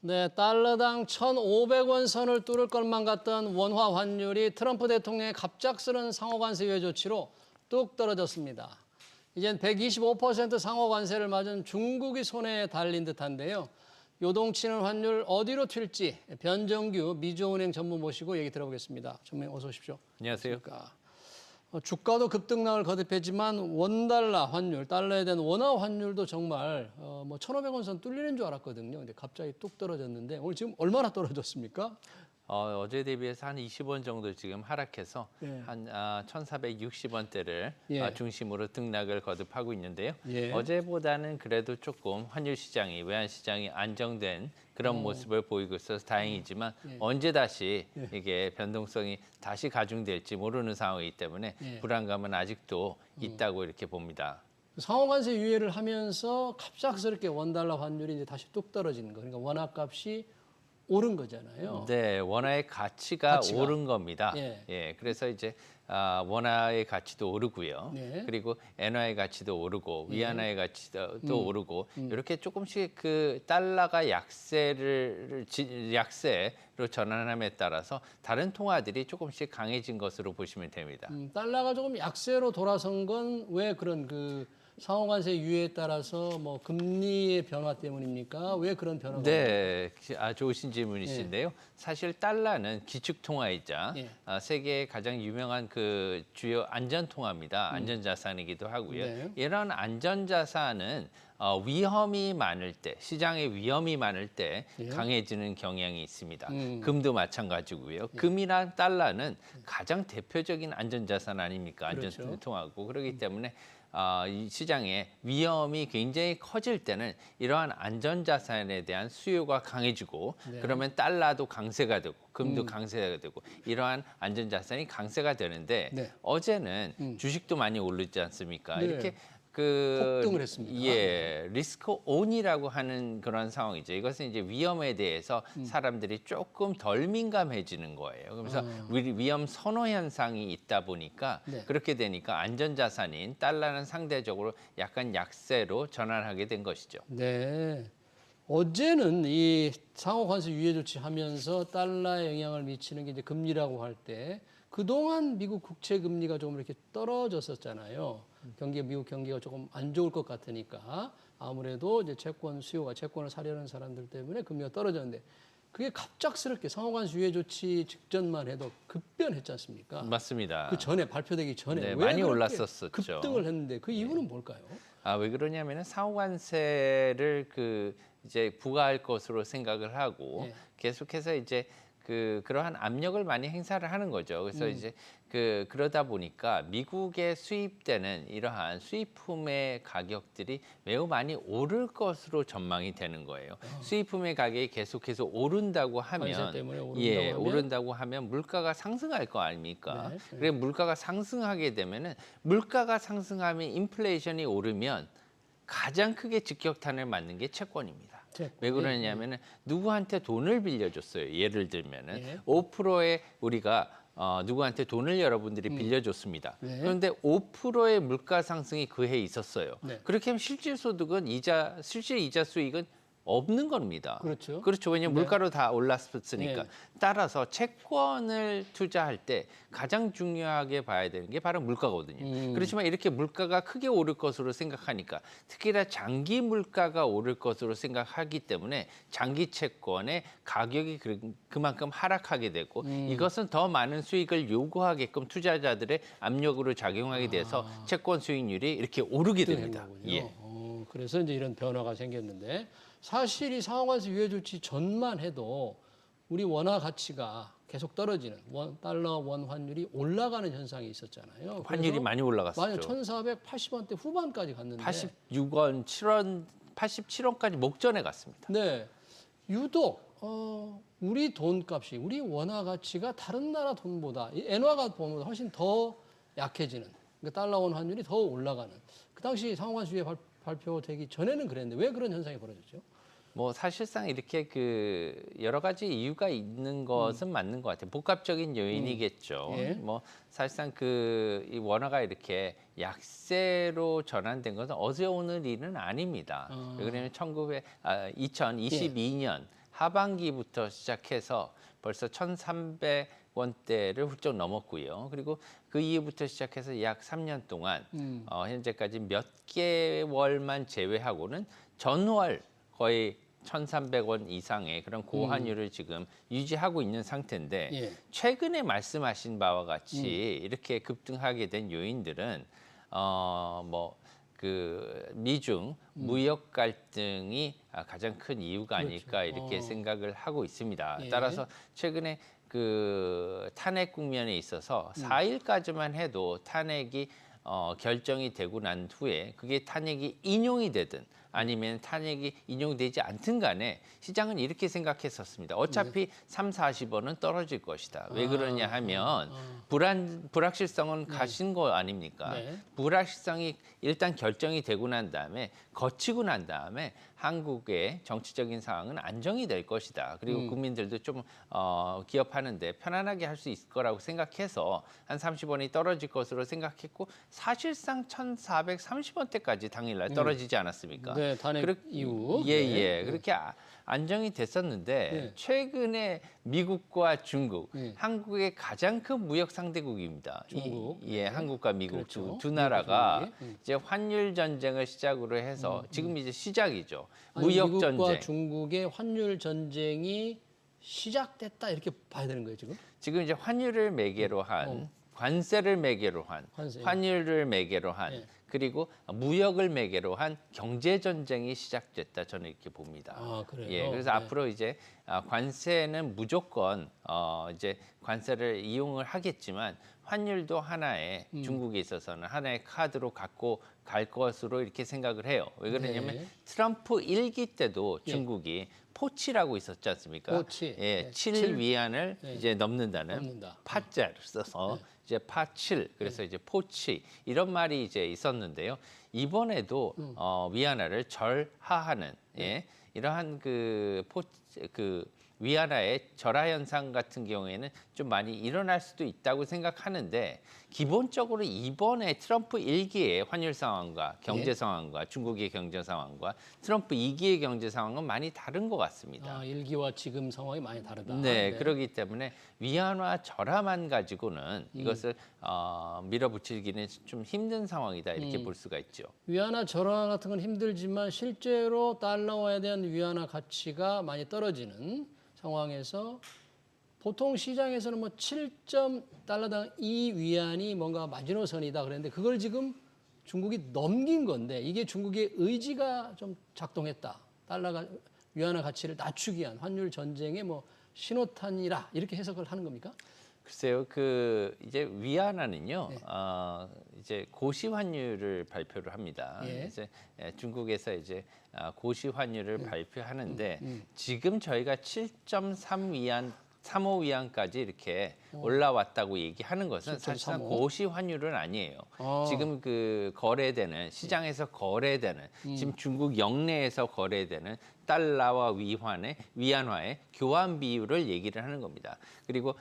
네, 달러당 1,500원 선을 뚫을 것만 같던 원화 환율이 트럼프 대통령의 갑작스런 상호 관세 유예 조치로 뚝 떨어졌습니다. 이젠 125% 상호 관세를 맞은 중국이 손에 달린 듯한데요. 요동치는 환율 어디로 튈지 변정규 미주은행 전무 모시고 얘기 들어보겠습니다. 전무님 어서 오십시오. 안녕하세요. 주가도 급등락을 거듭했지만 원달러 환율, 달러에 대한 원화 환율도 정말 1,500원 선 뚫리는 줄 알았거든요. 근데 갑자기 뚝 떨어졌는데 오늘 지금 얼마나 떨어졌습니까? 어제 대비해서 한 20원 정도 지금 하락해서 예. 한 1,460원대를 예. 중심으로 등락을 거듭하고 있는데요. 예. 어제보다는 그래도 조금 환율 시장이 외환 시장이 안정된 그런 모습을 보이고 있어서 다행이지만 언제 다시 이게 변동성이 다시 가중될지 모르는 상황이기 때문에 불안감은 아직도 있다고 이렇게 봅니다. 상호 관세 유예를 하면서 갑작스럽게 원달러 환율이 이제 다시 뚝 떨어지는 거. 그러니까 원화 값이 오른 거잖아요. 네, 원화의 가치가 오른 겁니다. 예. 그래서 이제 원화의 가치도 오르고요. 네. 그리고 엔화의 가치도 오르고 위안화의 가치도 또 오르고 이렇게 조금씩 그 달러가 약세로 전환함에 따라서 다른 통화들이 조금씩 강해진 것으로 보시면 됩니다. 달러가 조금 약세로 돌아선 건 왜 그런 상호 관세 유예에 따라서 금리의 변화 때문입니까? 왜 그런 변화가? 네, 좋으신 질문이신데요. 사실 달러는 기축통화이자 세계의 가장 유명한 그 주요 안전통화입니다. 안전자산이기도 하고요. 네. 이런 안전자산은 위험이 많을 때, 시장에 위험이 많을 때 강해지는 경향이 있습니다. 금도 마찬가지고요. 금이랑 달러는 가장 대표적인 안전자산 아닙니까? 그렇죠. 안전통화고. 그렇기 때문에 이 시장에 위험이 굉장히 커질 때는 이러한 안전자산에 대한 수요가 강해지고 그러면 달러도 강세가 되고 금도 강세가 되고 이러한 안전자산이 강세가 되는데 어제는 주식도 많이 오르지 않습니까? 네. 이렇게 폭등을 했습니다. 예, 리스크 온이라고 하는 그런 상황이죠. 이것은 이제 위험에 대해서 사람들이 조금 덜 민감해지는 거예요. 그래서 위험 선호 현상이 있다 보니까 그렇게 되니까 안전자산인 달러는 상대적으로 약간 약세로 전환하게 된 것이죠. 네. 어제는 이 상호 관세 유예 조치하면서 달러에 영향을 미치는 게 이제 금리라고 할 때 그동안 미국 국채 금리가 좀 이렇게 떨어졌었잖아요. 미국 경기가 조금 안 좋을 것 같으니까 아무래도 이제 채권 수요가 채권을 사려는 사람들 때문에 금리가 떨어졌는데 그게 갑작스럽게 상호 관세 유예 조치 직전만 해도 급변했지 않습니까? 맞습니다. 그 전에 발표되기 전에 네, 왜 많이 그렇게 올랐었었죠. 급등을 했는데 그 이유는 뭘까요? 왜 그러냐면은 상호관세를 이제 부과할 것으로 생각을 하고 계속해서 이제 그러한 압력을 많이 행사를 하는 거죠. 그래서 이제 그러다 보니까 미국에 수입되는 이러한 수입품의 가격들이 매우 많이 오를 것으로 전망이 되는 거예요. 수입품의 가격이 계속해서 오른다고 하면 관세 때문에 오른다고 하면? 오른다고 하면 물가가 상승할 거 아닙니까? 네. 그래 물가가 상승하게 되면은 물가가 상승하면 인플레이션이 오르면 가장 크게 직격탄을 맞는 게 채권입니다. 왜 그러냐면은 누구한테 돈을 빌려줬어요. 예를 들면은 5%의 우리가 누구한테 돈을 여러분들이 빌려줬습니다. 그런데 5%의 물가 상승이 그 해에 있었어요. 그렇게 하면 실질 소득은 실질 이자 수익은 없는 겁니다. 그렇죠. 그렇죠. 왜냐하면 물가로 다 올랐으니까. 따라서 채권을 투자할 때 가장 중요하게 봐야 되는 게 바로 물가거든요. 그렇지만 이렇게 물가가 크게 오를 것으로 생각하니까 특히나 장기 물가가 오를 것으로 생각하기 때문에 장기 채권의 가격이 그만큼 하락하게 되고 이것은 더 많은 수익을 요구하게끔 투자자들의 압력으로 작용하게 돼서 채권 수익률이 이렇게 오르게 됩니다. 그래서 이제 이런 변화가 생겼는데 사실 이 상호관세 유예 조치 전만 해도 우리 원화 가치가 계속 떨어지는 달러 원 환율이 올라가는 현상이 있었잖아요. 환율이 많이 올라갔었죠. 1,480원대 후반까지 갔는데 86원, 7원, 87원까지 목전에 갔습니다. 네, 유독 우리 돈값이 우리 원화 가치가 다른 나라 돈보다 이 엔화가 보면 훨씬 더 약해지는 그러니까 달러 원 환율이 더 올라가는 그 당시 상호관세 유예 발표되기 전에는 그랬는데 왜 그런 현상이 벌어졌죠? 사실상 이렇게 여러 가지 이유가 있는 것은 맞는 것 같아요. 복합적인 요인이겠죠. 사실상 이 원화가 이렇게 약세로 전환된 것은 어제 오늘 일은 아닙니다. 왜냐하면 2022년 하반기부터 시작해서 벌써 1,300원대를 훌쩍 넘었고요. 그리고 그 이후부터 시작해서 약 3년 동안 현재까지 몇 개월만 제외하고는 전월 거의 1,300원 이상의 그런 고환율을 지금 유지하고 있는 상태인데 예. 최근에 말씀하신 바와 같이 이렇게 급등하게 된 요인들은 그 미중 무역 갈등이 가장 큰 이유가 아닐까 그렇죠. 이렇게 생각을 하고 있습니다. 예. 따라서 최근에 그 탄핵 국면에 있어서 4일까지만 해도 탄핵이 결정이 되고 난 후에 그게 탄핵이 인용이 되든 아니면 탄핵이 인용되지 않든 간에 시장은 이렇게 생각했었습니다. 어차피 3, 40원은 떨어질 것이다. 왜 그러냐 하면 불확실성은 가신 거 아닙니까? 네. 불확실성이 일단 결정이 되고 난 다음에 거치고 난 다음에 한국의 정치적인 상황은 안정이 될 것이다. 그리고 국민들도 좀 기업하는데 편안하게 할 수 있을 거라고 생각해서 한 30원이 떨어질 것으로 생각했고 사실상 1,430원대까지 당일날 떨어지지 않았습니까? 네, 탄핵 이후. 예. 그렇게 안정이 됐었는데 네. 최근에 미국과 중국, 네. 한국의 가장 큰 무역 상대국입니다. 중국. 예, 한국과 미국 그렇죠. 두 나라가 미국과 중국이. 이제 환율 전쟁을 시작으로 해서 지금 이제 시작이죠. 아니, 무역 미국과 전쟁. 중국의 환율 전쟁이 시작됐다 이렇게 봐야 되는 거예요 지금? 지금 이제 환율을 매개로 한 관세를 매개로 한 관세. 환율을 매개로 한 예. 그리고 무역을 매개로 한 경제 전쟁이 시작됐다 저는 이렇게 봅니다. 아, 그래요? 예, 그래서 네. 앞으로 이제 관세는 무조건 이제 관세를 이용을 하겠지만 환율도 하나의 중국에 있어서는 하나의 카드로 갖고 갈 것으로 이렇게 생각을 해요. 왜 그러냐면 네. 트럼프 일기 때도 중국이 포치라고 있었지 않습니까? 포치. 예, 네. 7 위안을 이제 넘는다는 넘는다. 파자를 써서 이제 파칠 그래서 이제 포치 이런 말이 이제 있었는데요. 이번에도 위안화를 절하하는 이러한 그 위안화의 절하 현상 같은 경우에는 좀 많이 일어날 수도 있다고 생각하는데 기본적으로 이번에 트럼프 1기의 환율 상황과 경제 상황과 중국의 경제 상황과 트럼프 2기의 경제 상황은 많이 다른 것 같습니다. 아, 일기와 지금 상황이 많이 다르다. 네, 그렇기 때문에 위안화 절하만 가지고는 이것을 밀어붙이기는 좀 힘든 상황이다 이렇게 볼 수가 있죠. 위안화 절하 같은 건 힘들지만 실제로 달러화에 대한 위안화 가치가 많이 떨어지는 상황에서 보통 시장에서는 뭐 7달러당 2위안이 뭔가 마지노선이다 그랬는데 그걸 지금 중국이 넘긴 건데 이게 중국의 의지가 좀 작동했다. 달러가 위안화 가치를 낮추기 위한 환율 전쟁의 뭐 신호탄이라 이렇게 해석을 하는 겁니까? 글쎄요, 이제 위안화는요, 이제 고시 환율을 발표를 합니다. 이제 중국에서 이제 고시 환율을 발표하는데 지금 저희가 7.3위안 3호 위안까지 이렇게 올라왔다고 얘기하는 것은 사실상 7.35? 고시 환율은 아니에요. 지금 그 거래되는 시장에서 거래되는 지금 중국 영내에서 거래되는 달러와 위안화의 교환 비율을 얘기를 하는 겁니다. 그리고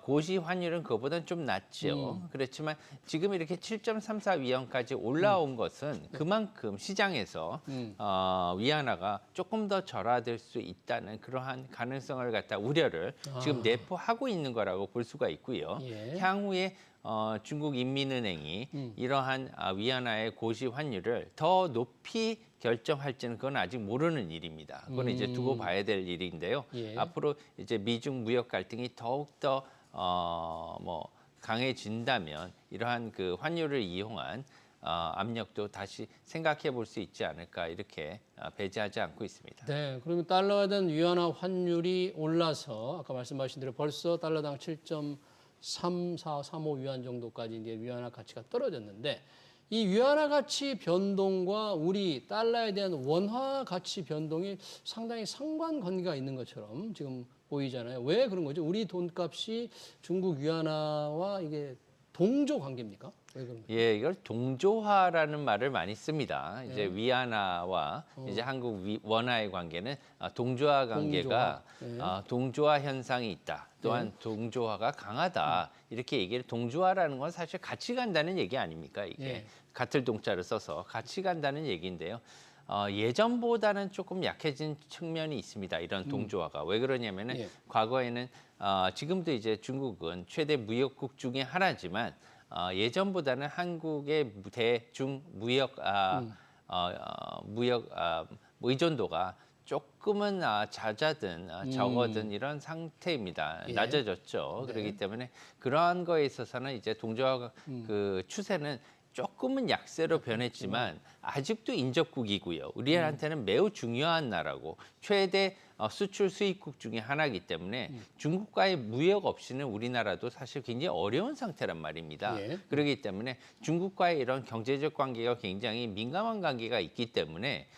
고시 환율은 그거보다는 좀 낮죠. 그렇지만 지금 이렇게 7.34 위안까지 올라온 것은 그만큼 시장에서 위안화가 조금 더 절하될 수 있다는 그러한 가능성을 갖다 우려를 지금 내포하고 있는 거라고 볼 수가 있고요. 향후에 중국 인민은행이 이러한 위안화의 고시 환율을 더 높이 결정할지는 그건 아직 모르는 일입니다. 그건 이제 두고 봐야 될 일인데요. 앞으로 이제 미중 무역 갈등이 더욱 더 강해진다면 이러한 그 환율을 이용한 압력도 다시 생각해 볼 수 있지 않을까 이렇게 배제하지 않고 있습니다. 네, 그러면 달러에 대한 위안화 환율이 올라서 아까 말씀하신 대로 벌써 달러당 7.3435 위안 정도까지 이제 위안화 가치가 떨어졌는데 이 위안화 가치 변동과 우리 달러에 대한 원화 가치 변동이 상당히 상관관계가 있는 것처럼 지금 보이잖아요. 왜 그런 거죠? 우리 돈값이 중국 위안화와 이게 동조 관계입니까? 왜 그런 거죠? 예, 이걸 동조화라는 말을 많이 씁니다. 이제 위안화와 이제 한국 원화의 관계는 동조화 관계가 동조화 현상이 있다. 또한 동조화가 강하다. 이렇게 얘기를 동조화라는 건 사실 같이 간다는 얘기 아닙니까? 이게 같을 동자를 써서 같이 간다는 얘기인데요. 예전보다는 조금 약해진 측면이 있습니다. 이런 동조화가. 왜 그러냐면은 예. 과거에는 지금도 이제 중국은 최대 무역국 중에 하나지만 예전보다는 한국의 대중 무역 뭐 의존도가 조금은 잦아든 적어든 이런 상태입니다. 예. 낮아졌죠. 네. 그렇기 때문에 그러한 거에 있어서는 이제 동조화 그 추세는 조금은 약세로 변했지만 아직도 인접국이고요. 우리한테는 매우 중요한 나라고 최대 수출 수입국 중에 하나이기 때문에 중국과의 무역 없이는 우리나라도 사실 굉장히 어려운 상태란 말입니다. 예. 그렇기 때문에 중국과의 이런 경제적 관계가 굉장히 민감한 관계가 있기 때문에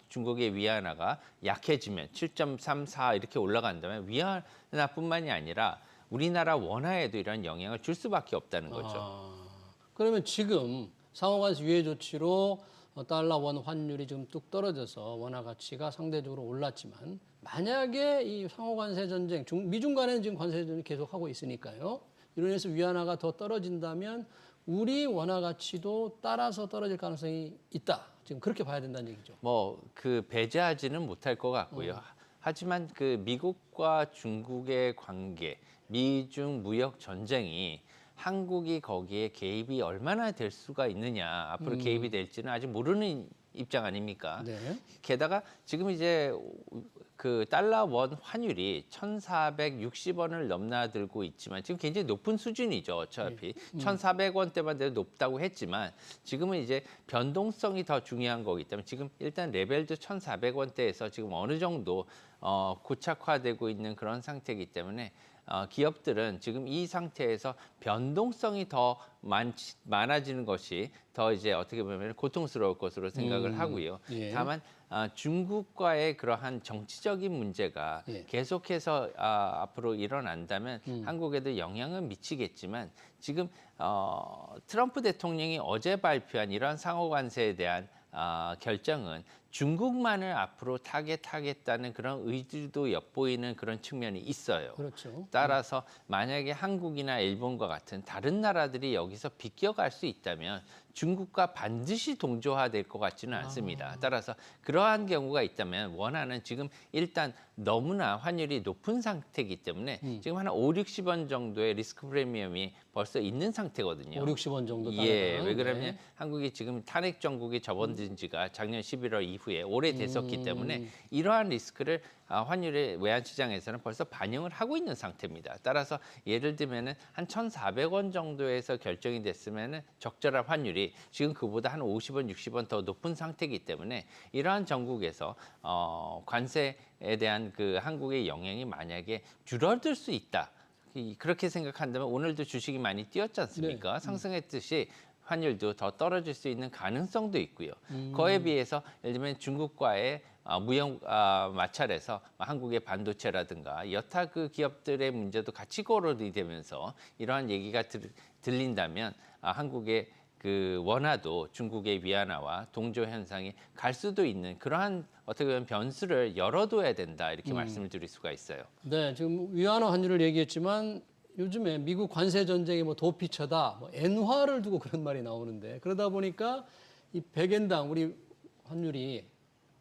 중국의 위안화가 약해지면 7.34 이렇게 올라간다면 위안화뿐만이 아니라 우리나라 원화에도 이런 영향을 줄 수밖에 없다는 거죠. 그러면 지금 상호간세 유예 조치로 달러 원 환율이 지금 뚝 떨어져서 원화 가치가 상대적으로 올랐지만 만약에 이 상호간세 전쟁, 미중 간에는 지금 관세 전쟁이 계속하고 있으니까요. 이로 인해서 위안화가 더 떨어진다면 우리 원화 가치도 따라서 떨어질 가능성이 있다. 지금 그렇게 봐야 된다는 얘기죠. 뭐 그 배제하지는 못할 것 같고요. 하지만 그 미국과 중국의 관계, 미중 무역 전쟁이 한국이 거기에 개입이 얼마나 될 수가 있느냐, 앞으로 개입이 될지는 아직 모르는 입장 아닙니까? 네. 게다가 지금 이제 그 달러 원 환율이 1,460원을 넘나들고 있지만 지금 굉장히 높은 수준이죠. 어차피 1,400원대만 돼도 높다고 했지만 지금은 이제 변동성이 더 중요한 거기 때문에 지금 일단 레벨도 1,400원대에서 지금 어느 정도 고착화되고 있는 그런 상태이기 때문에 기업들은 지금 이 상태에서 변동성이 더 많아지는 것이 더 이제 어떻게 보면 고통스러울 것으로 생각을 하고요. 예. 다만 중국과의 그러한 정치적인 문제가 예. 계속해서 앞으로 일어난다면 한국에도 영향은 미치겠지만 지금 트럼프 대통령이 어제 발표한 이러한 상호관세에 대한 결정은 중국만을 앞으로 타겟하겠다는 그런 의지도 엿보이는 그런 측면이 있어요. 그렇죠. 따라서 만약에 한국이나 일본과 같은 다른 나라들이 여기서 비껴갈 수 있다면 중국과 반드시 동조화될 것 같지는 않습니다. 따라서 그러한 경우가 있다면 원화는 지금 일단 너무나 환율이 높은 상태이기 때문에 지금 한 5, 60원 정도의 리스크 프리미엄이 벌써 있는 상태거든요. 5, 60원 정도 예, 달러당. 왜 그러냐면 네. 한국이 지금 탄핵 정국이 접어든 지가 작년 11월 이후에 오래 됐었기 때문에 이러한 리스크를 환율의 외환 시장에서는 벌써 반영을 하고 있는 상태입니다. 따라서 예를 들면은 한 1,400원 정도에서 결정이 됐으면은 적절한 환율이 지금 그보다 한 50원, 60원 더 높은 상태이기 때문에 이러한 전국에서 관세에 대한 그 한국의 영향이 만약에 줄어들 수 있다. 그렇게 생각한다면 오늘도 주식이 많이 뛰었지 않습니까? 상승했듯이 환율도 더 떨어질 수 있는 가능성도 있고요. 그에 비해서 예를 들면 중국과의 무역 마찰에서 한국의 반도체라든가 여타 그 기업들의 문제도 같이 거론이 되면서 이러한 얘기가 들린다면 한국의 그 원화도 중국의 위안화와 동조 현상이 갈 수도 있는 그러한 어떻게 보면 변수를 열어둬야 된다 이렇게 말씀을 드릴 수가 있어요. 네, 지금 위안화 환율을 얘기했지만 요즘에 미국 관세 전쟁이 뭐 도피처다, 뭐 엔화를 두고 그런 말이 나오는데 그러다 보니까 이 100엔당 우리 환율이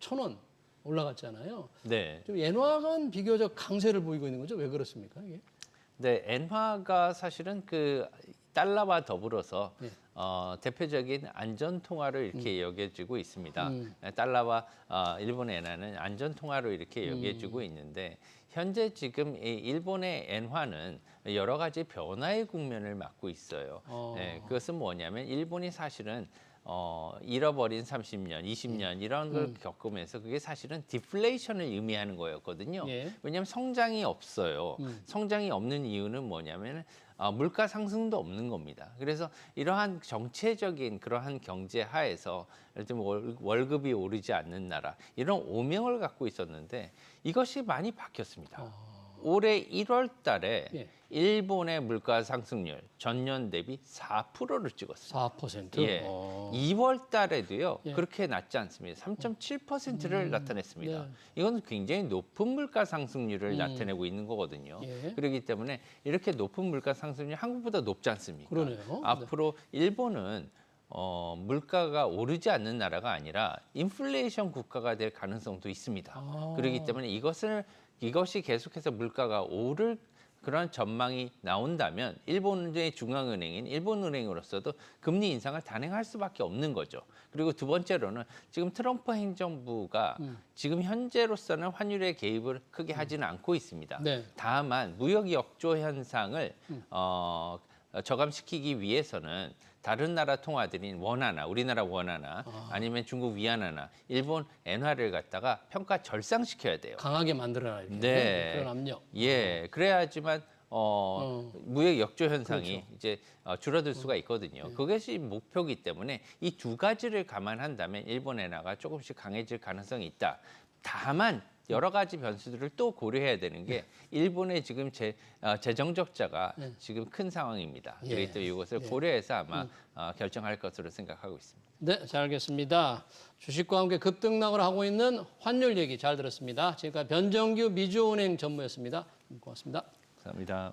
1,000원 올라갔잖아요. 네. 좀 엔화가 비교적 강세를 보이고 있는 거죠? 왜 그렇습니까? 이게? 네, 엔화가 사실은 그 달러와 더불어서 대표적인 안전 통화로 이렇게 여겨지고 있습니다. 달러와 일본의 엔화는 안전 통화로 이렇게 여겨지고 있는데 현재 지금 이 일본의 엔화는 여러 가지 변화의 국면을 맞고 있어요. 네, 그것은 뭐냐면 일본이 사실은 잃어버린 30년, 20년 이런 걸 겪으면서 그게 사실은 디플레이션을 의미하는 거였거든요. 예. 왜냐하면 성장이 없어요. 성장이 없는 이유는 뭐냐면 물가 상승도 없는 겁니다. 그래서 이러한 정체적인 그러한 경제 하에서 예를 들면 월급이 오르지 않는 나라 이런 오명을 갖고 있었는데 이것이 많이 바뀌었습니다. 올해 1월 달에 예. 일본의 물가 상승률 전년 대비 4%를 찍었어요. 4%. 예. 2월 달에도요. 예. 그렇게 낮지 않습니다. 3.7%를 나타냈습니다. 네. 이건 굉장히 높은 물가 상승률을 나타내고 있는 거거든요. 예. 그렇기 때문에 이렇게 높은 물가 상승률이 한국보다 높지 않습니까? 그러네요. 앞으로 일본은 물가가 오르지 않는 나라가 아니라 인플레이션 국가가 될 가능성도 있습니다. 그렇기 때문에 이것이 계속해서 물가가 오를 그런 전망이 나온다면 일본의 중앙은행인 일본은행으로서도 금리 인상을 단행할 수밖에 없는 거죠. 그리고 두 번째로는 지금 트럼프 행정부가 지금 현재로서는 환율의 개입을 크게 하지는 않고 있습니다. 네. 다만 무역 역조 현상을 저감시키기 위해서는 다른 나라 통화들인 원화나 우리나라 원화나 아니면 중국 위안화나 일본 엔화를 갖다가 평가 절상시켜야 돼요. 강하게 만들어라 이렇게. 네. 그런 압력. 예, 그래야지만 무역 역조 현상이 그렇죠. 이제 줄어들 수가 있거든요. 그것이 목표이기 때문에 이 두 가지를 감안한다면 일본 엔화가 조금씩 강해질 가능성이 있다. 다만 여러 가지 변수들을 또 고려해야 되는 게 일본의 지금 재정 적자가 지금 큰 상황입니다. 예. 그렇기 때문에 이것을 고려해서 아마 결정할 것으로 생각하고 있습니다. 네, 잘 알겠습니다. 주식과 함께 급등락을 하고 있는 환율 얘기 잘 들었습니다. 지금까지 변정규 미주은행 전무였습니다. 고맙습니다. 감사합니다.